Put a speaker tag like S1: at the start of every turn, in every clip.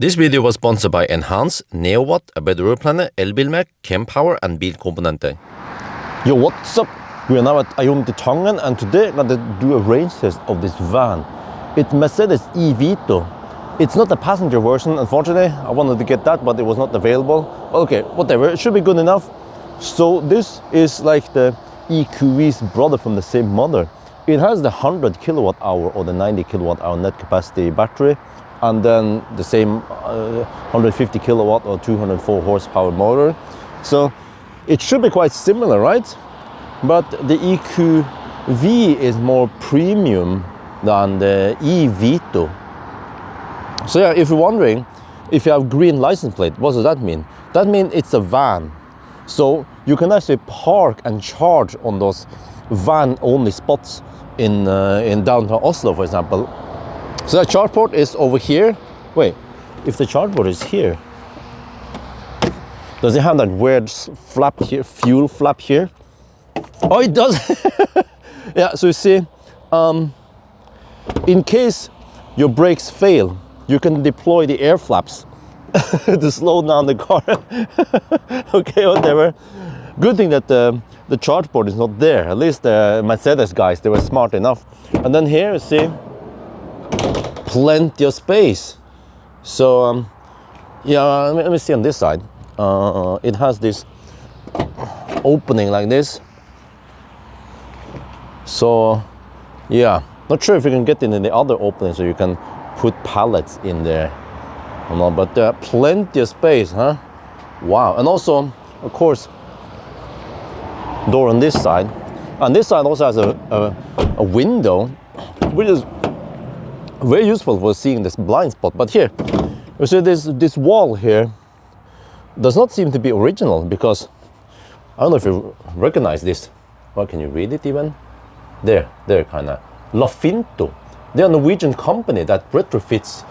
S1: This video was sponsored by Enhance, NeoWatt, A Better Road Planner, Elbilmek, Kempower and Bilkomponenter.
S2: Yo, what's up? We are now at Ioniq and today I'm going to do a range test of this van. It's Mercedes eVito. It's not the passenger version, unfortunately. I wanted to get that, but it was not available. Okay, whatever, it should be good enough. So this is like the EQV's brother from the same mother. It has the 100 kilowatt hour or the 90 kilowatt hour net capacity battery, and then the same 150 kilowatt or 204 horsepower motor. So it should be quite similar, right? But the EQV is more premium than the eVito. So yeah, if you're wondering, if you have green license plate, what does that mean? That means it's a van. So you can actually park and charge on those van-only spots in downtown Oslo, for example. So the charge port is over here. Wait, if the charge port is here, does it have that weird flap here, fuel flap here? Oh, it does. Yeah, so you see, in case your brakes fail, you can deploy the air flaps to slow down the car. Okay, whatever. Good thing that the charge port is not there. At least the Mercedes guys, they were smart enough. And then here you see plenty of space. So yeah, let me see on this side. It has this opening like this. So yeah, not sure if you can get in the other opening so you can put pallets in there or not, but there are plenty of space, huh? Wow. And also, of course, door on this side, and this side also has a window, which is very useful for seeing this blind spot. But here you see this wall here does not seem to be original, because I don't know if you recognize this. Well, can you read it even? There kind of Lafinto. They're a Norwegian company that retrofits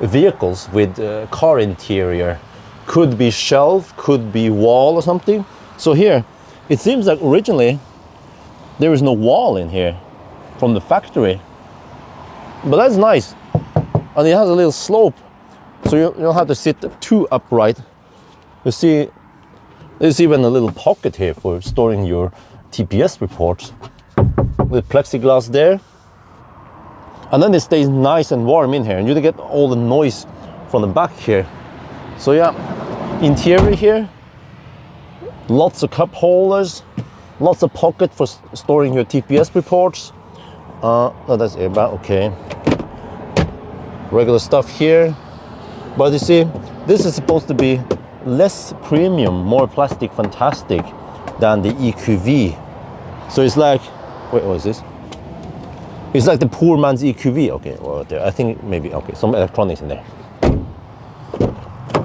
S2: vehicles with car interior. Could be shelf, could be wall or something. So here it seems like originally there is no wall in here from the factory, but that's nice. And it has a little slope, so you don't have to sit too upright. You see, there's even a little pocket here for storing your TPS reports with plexiglass there. And then it stays nice and warm in here, and you don't get all the noise from the back here. So yeah, interior here, lots of cup holders, lots of pocket for storing your TPS reports. No, that's airbag, okay. Regular stuff here. But you see, this is supposed to be less premium, more plastic fantastic than the EQV. So it's like, wait, what is this? It's like the poor man's EQV. Okay, well, I think maybe, okay, some electronics in there.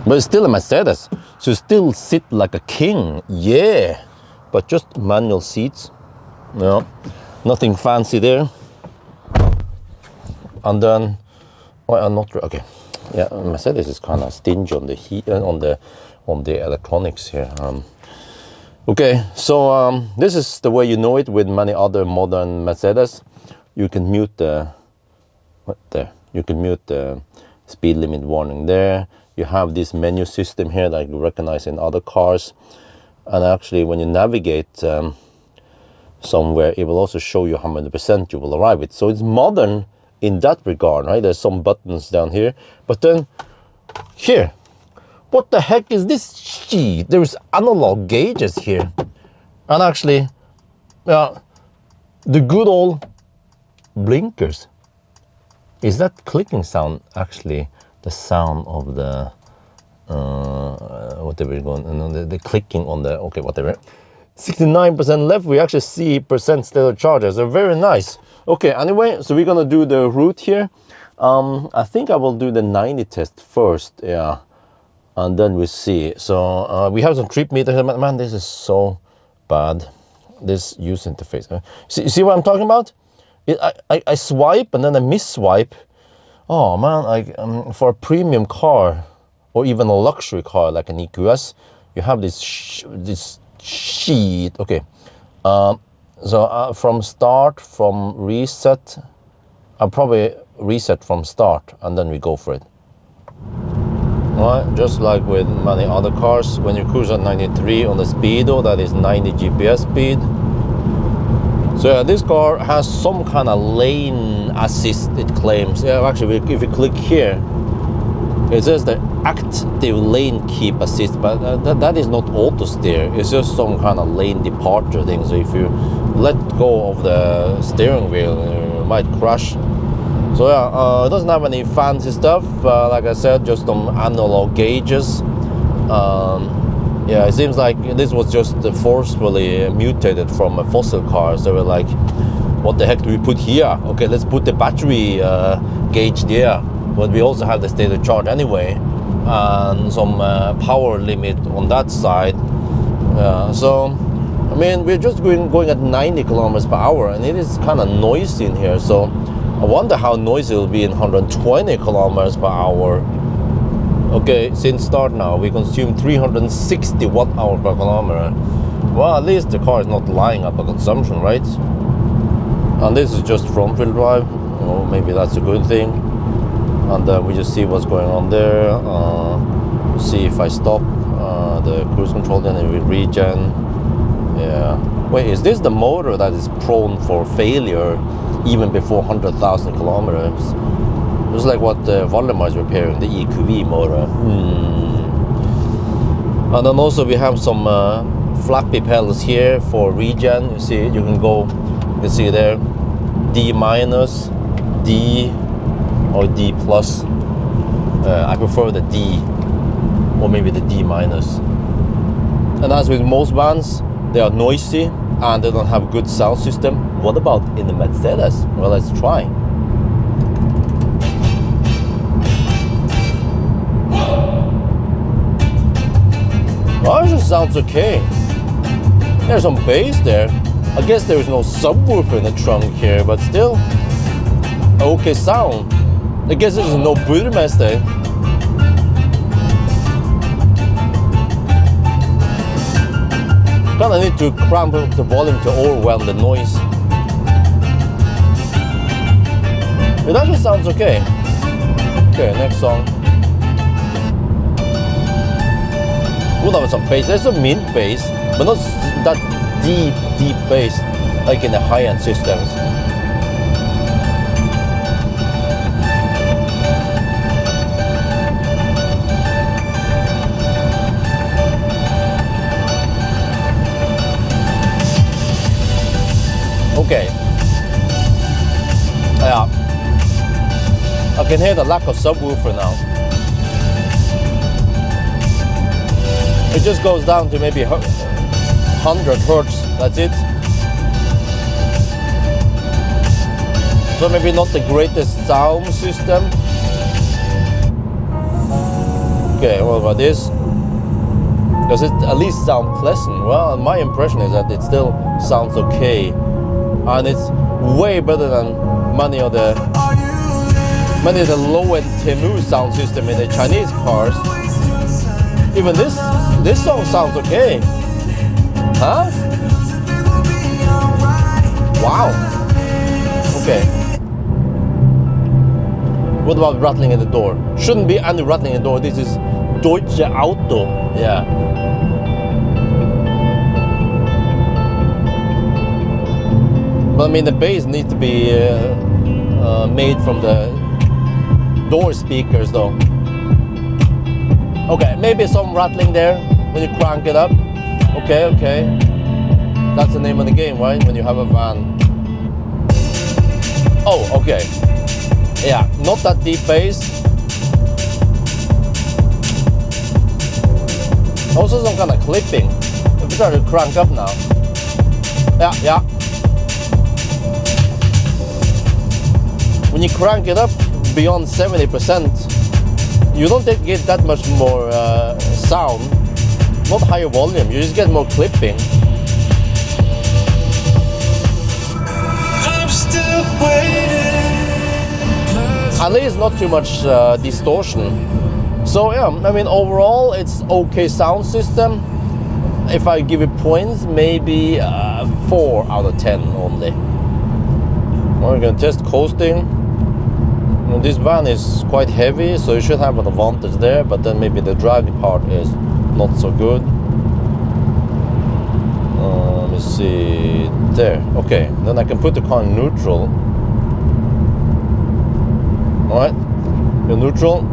S2: But it's still a Mercedes, so you still sit like a king, yeah. But just manual seats, no, nothing fancy there. And then, well, I'm not, okay, yeah, Mercedes is kind of stingy on the heat, on the electronics here. Okay, so this is the way you know it with many other modern Mercedes. You can mute the, you can mute the speed limit warning there. You have this menu system here that you recognize in other cars. And actually, when you navigate somewhere, it will also show you how many percent you will arrive with. So it's modern in that regard, right? There's some buttons down here. But then here, what the heck is this shit? There's analog gauges here. And actually, the good old blinkers. Is that clicking sound actually the sound of the whatever is going on, the clicking on the, okay, whatever. 69% left, we actually see percent stellar charges. They're very nice. Okay, anyway, so we're gonna do the route here. I think I will do the 90 test first, yeah, and then we see. So we have some trip meters. Man, this is so bad, this user interface. See what I'm talking about? I swipe and then I miss-swipe. Oh man, for a premium car or even a luxury car like an EQS, you have this sheet. Okay, so from reset, I'll probably reset from start and then we go for it. right? Just like with many other cars, when you cruise at 93 on the speedo, that is 90 GPS speed. So yeah, this car has some kind of lane assist, it claims. Yeah, actually, if you click here, it says the active lane keep assist, but that is not auto steer. It's just some kind of lane departure thing. So if you let go of the steering wheel, you might crash. So yeah, it doesn't have any fancy stuff. Like I said, just some analog gauges. Yeah, it seems like this was just forcefully mutated from a fossil car. So we're like, what the heck do we put here? Okay, let's put the battery gauge there. But we also have the state of charge anyway, and some power limit on that side. So, I mean, we're just going at 90 kilometers per hour, and it is kind of noisy in here. So, I wonder how noisy it will be in 120 kilometers per hour. Okay, since start now, we consume 360 watt-hours per kilometer. Well, at least the car is not lying about consumption, right? And this is just front-wheel drive. Oh, maybe that's a good thing. And we just see what's going on there. See if I stop the cruise control, then it will regen. Yeah. Wait, is this the motor that is prone for failure even before 100,000 kilometers? Just like what Valdemar is repairing, the EQV motor. And then also we have some flappy pedals here for regen. You see, you can see there, D minus, D, or D plus. I prefer the D, or maybe the D minus. And as with most vans, they are noisy and they don't have good sound system. What about in the Mercedes? Well, let's try. Well, it just sounds okay. There's some bass there. I guess there is no subwoofer in the trunk here, but still, okay sound. I guess there's no Burmester. Kinda need to cramp up the volume to overwhelm the noise. It actually sounds okay. Okay, next song. Would have some bass. There's a mint bass, but not that deep bass like in the high-end systems. Okay. Yeah. I can hear the lack of subwoofer now. It just goes down to maybe 100 hertz, that's it. So maybe not the greatest sound system. Okay, what about this? Does it at least sound pleasant? Well, my impression is that it still sounds okay. And it's way better than many of the low-end Temu sound system in the Chinese cars. Even this song sounds okay. Huh? Wow. Okay. What about rattling in the door? Shouldn't be any rattling in the door. This is Deutsche Auto. Yeah. But I mean, the bass needs to be made from the door speakers though. Okay, maybe some rattling there when you crank it up. Okay. That's the name of the game, right? When you have a van. Oh, okay. Yeah, not that deep bass. Also some kind of clipping. If we try to crank up now. Yeah. When you crank it up beyond 70%, you don't get that much more sound, not higher volume, you just get more clipping. I'm still waiting. At least not too much distortion. So yeah, I mean overall it's okay sound system. If I give it points, maybe 4 out of 10 only. We're gonna test coasting. this van is quite heavy, so you should have an advantage there, but then maybe the drag part is not so good. Let me see, there, okay, then I can put the car in neutral. Alright, in neutral.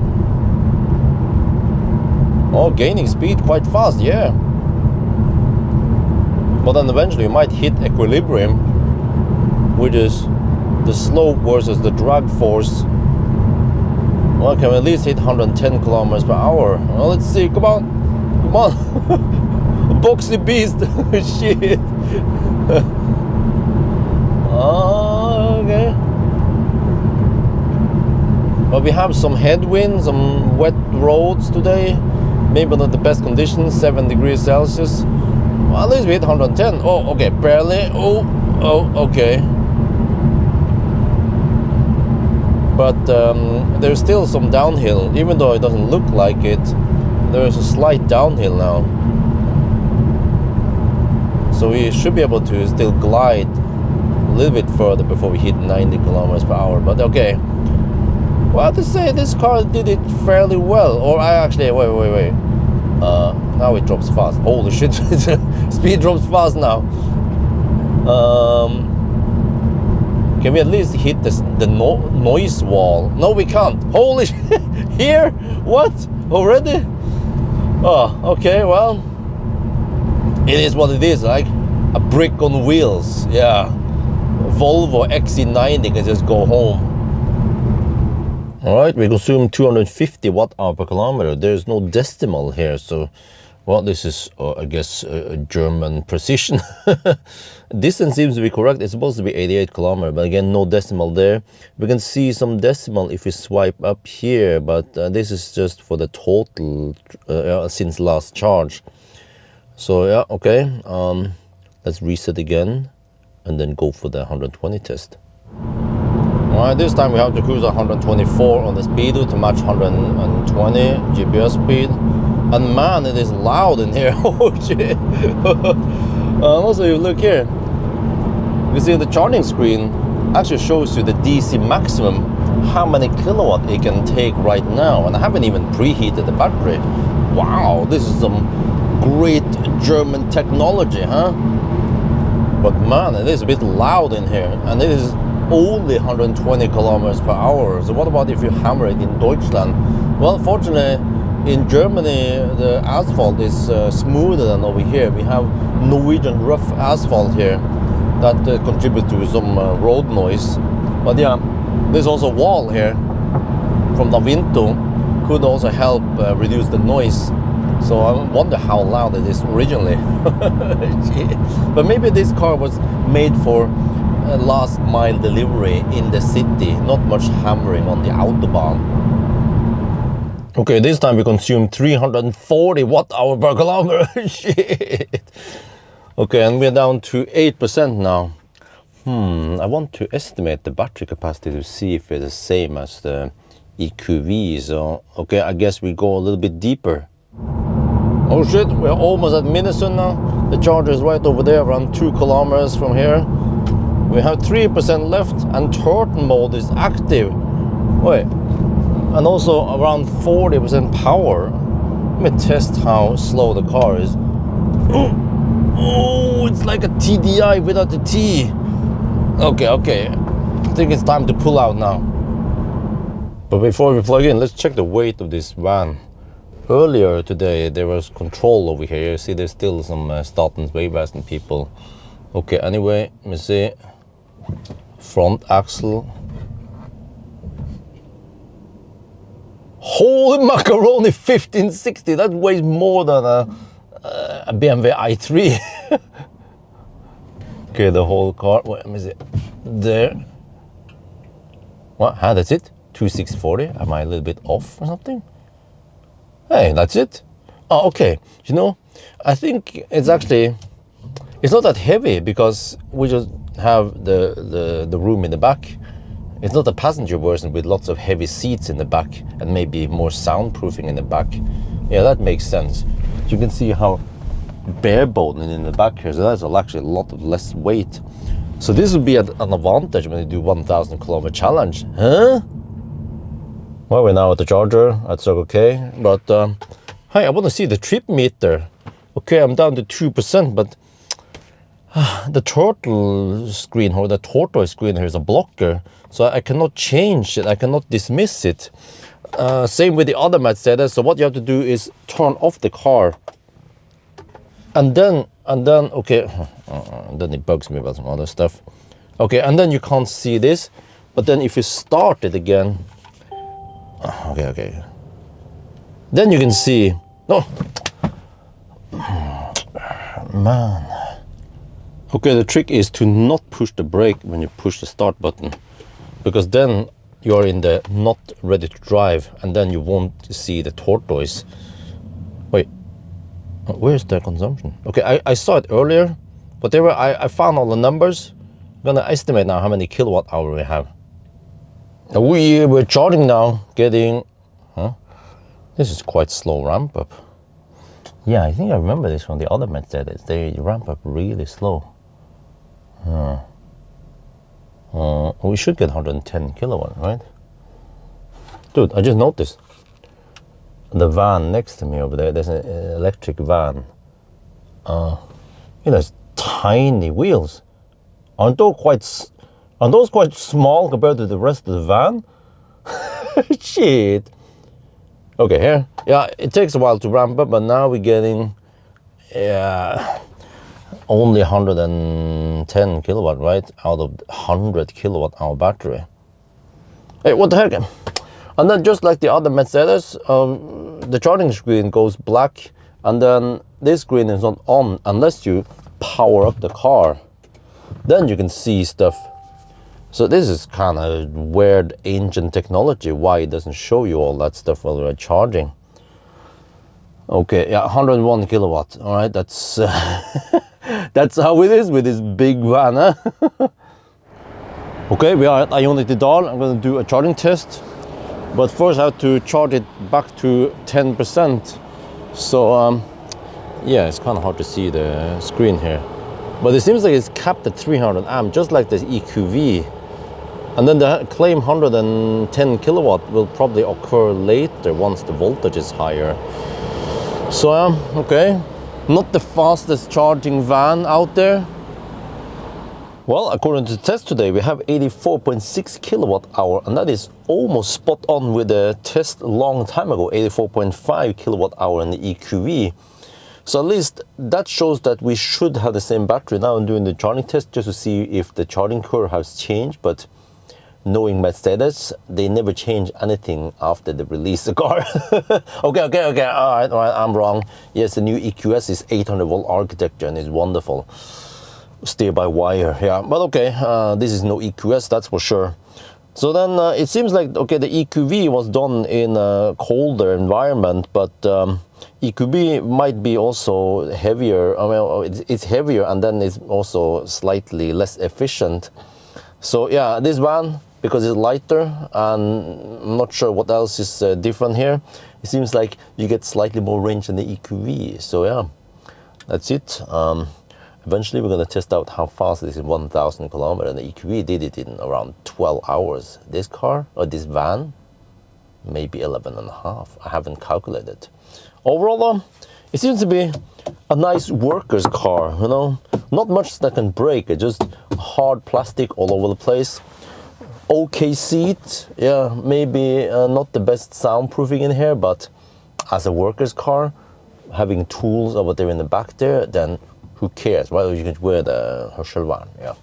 S2: Oh, gaining speed quite fast, yeah. But then eventually you might hit equilibrium, which is the slope versus the drag force. Well, can we at least hit 110 kilometers per hour? Well, let's see, come on, come on. Boxy beast, shit. Okay. Well, we have some headwind, some wet roads today. Maybe not the best conditions, 7 degrees Celsius. Well, at least we hit 110. Oh, okay, barely. Oh, okay. But there's still some downhill, even though it doesn't look like it. There's a slight downhill now. So we should be able to still glide a little bit further before we hit 90 kilometers per hour. But okay. Well, to say this car did it fairly well. Or I actually, wait. Now it drops fast. Holy shit, speed drops fast now. Can we at least hit the noise wall? No, we can't. Holy shit, here? What? Already? Oh, okay, well. It is what it is, like a brick on wheels, yeah. Volvo XC90 can just go home. Alright, we consume 250 watt-hour per kilometer. There's no decimal here, so, well, this is, I guess, German precision. Distance seems to be correct. It's supposed to be 88 kilometers, but again, no decimal there. We can see some decimal if we swipe up here, but this is just for the total since last charge. So, yeah, okay. Let's reset again and then go for the 120 test. Alright, this time we have to cruise 124 on the speedo to match 120 GPS speed. And man, it is loud in here. Oh shit. Also, you look here. You see the charging screen actually shows you the DC maximum, how many kilowatt it can take right now. And I haven't even preheated the battery. Wow, this is some great German technology, huh? But man, it is a bit loud in here. And it is only 120 kilometers per hour. So what about if you hammer it in Deutschland? Well, fortunately, in Germany, the asphalt is smoother than over here. We have Norwegian rough asphalt here that contributes to some road noise. But yeah, there's also a wall here from the Vinto, could also help reduce the noise. So I wonder how loud it is originally. But maybe this car was made for last mile delivery in the city, not much hammering on the autobahn. Okay, this time we consume 340 watt-hour per kilometer. Shit. Okay, and we're down to 8% now. I want to estimate the battery capacity to see if it's the same as the EQV. So, okay, I guess we go a little bit deeper. Oh shit, we're almost at Minnesota now. The charger is right over there, around 2 kilometers from here. We have 3% left and turtle mode is active. Wait, and also around 40% power. Let me test how slow the car is. Oh, it's like a TDI without the T. Okay, I think it's time to pull out now. But before we plug in, let's check the weight of this van. Earlier today there was control over here. You see there's still some Statens Vegvesen people. Okay, anyway, let me see. Front axle. Holy macaroni, 1560. That weighs more than a BMW i3. Okay, the whole car. Wait, let me see. There. What? That's it? 2640? Am I a little bit off or something? Hey, that's it. Oh, okay. You know, I think it's actually, it's not that heavy because we just have the room in the back. It's not a passenger version with lots of heavy seats in the back and maybe more soundproofing in the back. Yeah, that makes sense. You can see how bare bone in the back here, so that's actually a lot of less weight. So this would be an advantage when you do 1,000 kilometer challenge, huh? Well, we're now at the charger at Circle K, but hey, I want to see the trip meter. Okay, I'm down to 2%, but the turtle screen or the tortoise screen here is a blocker, so I cannot change it, I cannot dismiss it. Same with the other Mercedes. So what you have to do is turn off the car, and then okay, then it bugs me about some other stuff. Okay, and then you can't see this, but then if you start it again, okay, then you can see. No, man. Okay, the trick is to not push the brake when you push the start button, because then you're in the not ready to drive, and then you won't see the tortoise. Wait, where's the consumption? Okay, I saw it earlier, but there were, I found all the numbers. I'm gonna estimate now how many kilowatt hour we have. We're charging now, getting, this is quite slow ramp up. Yeah, I think I remember this from the other Mercedes. They ramp up really slow. We should get 110 kilowatt, right? Dude, I just noticed the van next to me over there. There's an electric van. It has tiny wheels. Aren't those quite small compared to the rest of the van? Shit. Okay, here. Yeah, it takes a while to ramp up, but now we're getting only 110 kilowatt, right? Out of 100 kilowatt hour battery. Hey, what the heck? And then just like the other Mercedes, the charging screen goes black, and then this screen is not on unless you power up the car. Then you can see stuff. So this is kind of weird ancient technology, why it doesn't show you all that stuff while you're charging. Okay, yeah, 101 kilowatt. All right, that's that's how it is with this big van, huh? Okay, we are at Ioniq Dal. I'm going to do a charging test, but first I have to charge it back to 10%. So yeah, it's kind of hard to see the screen here, but it seems like it's capped at 300 amp, just like this EQV. And then the claim 110 kilowatt will probably occur later once the voltage is higher. So okay, not the fastest charging van out there. Well, according to the test today, we have 84.6 kilowatt hour, and that is almost spot on with the test a long time ago, 84.5 kilowatt hour in the EQV. So at least that shows that we should have the same battery. Now I'm doing the charging test just to see if the charging curve has changed, but knowing Mercedes, they never change anything after they release the car. Okay, all right, I'm wrong. Yes, the new EQS is 800 volt architecture and it's wonderful. Steer by wire, yeah, but okay, this is no EQS, that's for sure. So then it seems like, okay, the EQV was done in a colder environment, but EQB might be also heavier. I mean, it's heavier, and then it's also slightly less efficient. So yeah, this van, because it's lighter, and I'm not sure what else is different here. It seems like you get slightly more range than the EQV. So yeah, that's it. Eventually we're going to test out how fast this is 1,000 kilometers. The EQV did it in around 12 hours. This car, or this van, maybe 11 and a half. I haven't calculated. Overall, it seems to be a nice worker's car, you know. Not much that can break, it's just hard plastic all over the place. Okay seat, yeah, maybe not the best soundproofing in here, but as a worker's car, having tools over there in the back there, then who cares, right? You can wear the Herschel van, yeah.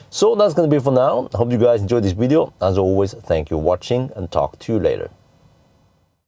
S2: So that's gonna be for now. I hope you guys enjoyed this video. As always, thank you for watching, and talk to you later.